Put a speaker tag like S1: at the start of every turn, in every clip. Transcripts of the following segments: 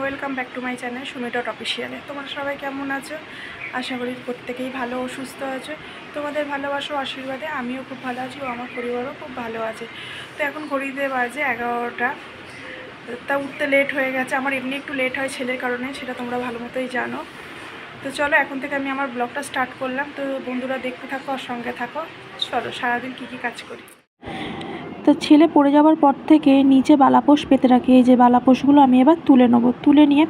S1: Welcome back to my channel Sumi dot অফিসিয়ালে। তোমরা সবাই কেমন আছো? আশা করি প্রত্যেকেই ভালো ও সুস্থ আছো। তোমাদের ভালোবাসা ও আশীর্বাদে আমিও খুব ভালো আছি ও আমার পরিবারও খুব ভালো আছে। তো এখন ঘড়িতে বাজে 11টা। তা উঠতে লেট হয়ে গেছে, আমার এমনি একটু লেট হয় ছেলের কারণে, সেটা তোমরা ভালো মতোই জানো। তো চলো এখন থেকে আমি আমার ব্লগটা স্টার্ট করলাম। তো বন্ধুরা দেখতে থাকো আর সঙ্গে থাকো। চলো সারাদিন কী কী কাজ করি।
S2: তো ছেলে পড়ে যাওয়ার পর থেকে নিচে বালাপোষ পেতে রাখি। এই যে বালাপোষগুলো আমি এবার তুলে নেব। তুলে নিয়ে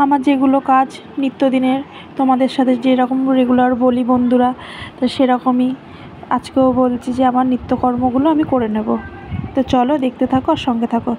S2: আমার যেগুলো কাজ নিত্যদিনের, তোমাদের সাথে যেরকম রেগুলার বলি বন্ধুরা, তো সেরকমই আজকেও বলছি যে আমার নিত্যকর্মগুলো আমি করে নেব। তো চলো দেখতে থাকো আর সঙ্গে থাকো।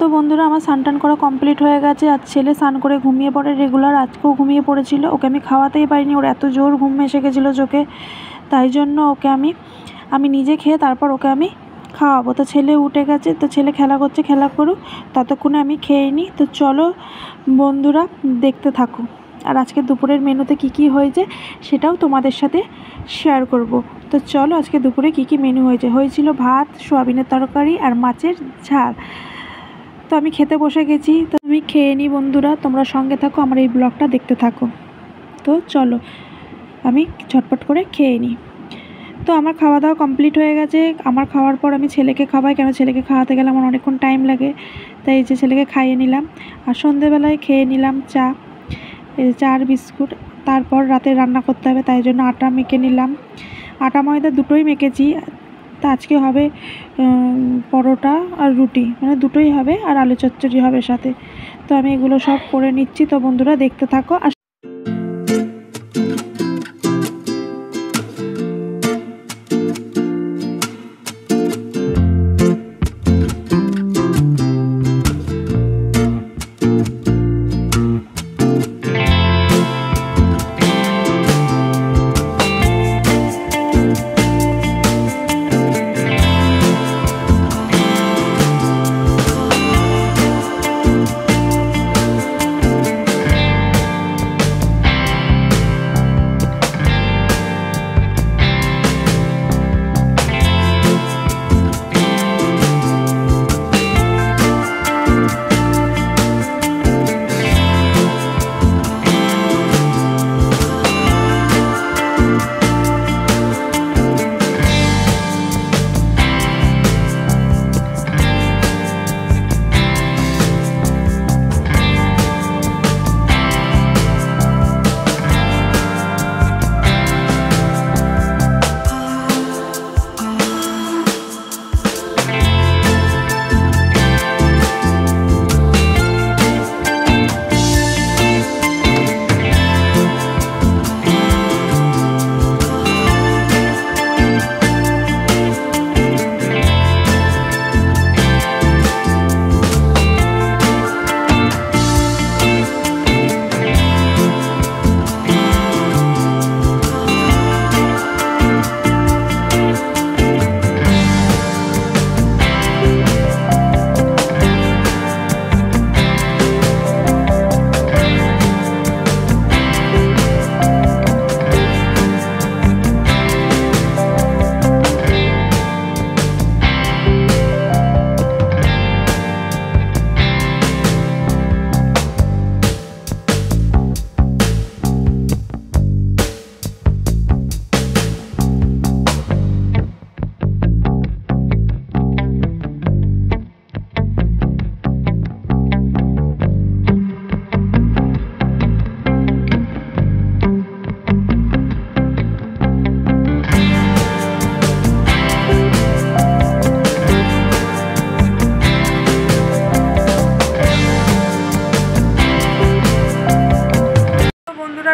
S2: তো বন্ধুরা আমার স্নান টান করা কমপ্লিট হয়ে গেছে। আর ছেলে স্নান করে ঘুমিয়ে পড়ে রেগুলার, আজকেও ঘুমিয়ে পড়েছিল। ওকে আমি খাওয়াতেই পারিনি, ওর এত জোর ঘুম এসে গেছিলো চোখে। তাই জন্য ওকে আমি নিজে খেয়ে তারপর ওকে আমি খাওয়াবো। তো ছেলে উঠে গেছে, তো ছেলে খেলা করছে, খেলা করুক, ততক্ষণে আমি খেয়ে নিই। তো চলো বন্ধুরা দেখতে থাকো। আর আজকে দুপুরের মেনুতে কি কি হয়েছে সেটাও তোমাদের সাথে শেয়ার করব। তো চলো আজকে দুপুরে কি কি মেনু হয়েছিল ভাত, সোয়াবিনের তরকারি আর মাছের ঝাল। তো আমি খেতে বসে গেছি। তো আমি খেয়ে নিই বন্ধুরা, তোমরা সঙ্গে থাকো, আমার এই ব্লগটা দেখতে থাকো। তো চলো আমি ঝটপট করে খেয়ে নিই। তো আমার খাওয়া দাওয়া কমপ্লিট হয়ে গেছে। আমার খাওয়ার পর আমি ছেলেকে খাওয়াই, কেন ছেলেকে খাওয়াতে গেলে আমার অনেকক্ষণ টাইম লাগে। তাই এই যে ছেলেকে খাইয়ে নিলাম। আর সন্ধেবেলায় খেয়ে নিলাম চা, এই চা আর বিস্কুট। তারপর রাতে রান্না করতে হবে, তাই জন্য আটা মেখে নিলাম। আটা ময়দা দুটোই মেখেছি। তা আজকে হবে পরোটা আর রুটি, মানে দুটোই হবে, আর আলু চচ্চড়ি হবে সাথে। তো আমি এগুলো সব করে নিচ্ছি, তো বন্ধুরা দেখতে থাকো। আর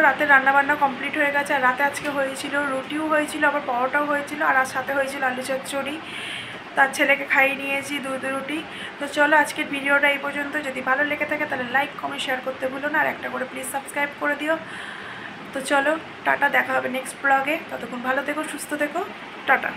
S1: রাতে রান্নাবান্না কমপ্লিট হয়ে গেছে। আর রাতে আজকে হয়েছিল রুটিও হয়েছিল, আবার পরোটাও হয়েছিল, আর সাথে হয়েছিল আলু চচ্চড়ি। তার ছেলেকে খাইয়ে নিয়েছি দুধ রুটি। তো চলো আজকের ভিডিওটা এই পর্যন্ত। যদি ভালো লেগে থাকে তাহলে লাইক কমেন্ট শেয়ার করতে ভুলো না, আর একটা করে প্লিজ সাবস্ক্রাইব করে দিও। তো চলো টাটা, দেখা হবে নেক্সট ব্লগে। ততক্ষণ ভালো থেকো, সুস্থ থেকো, টাটা।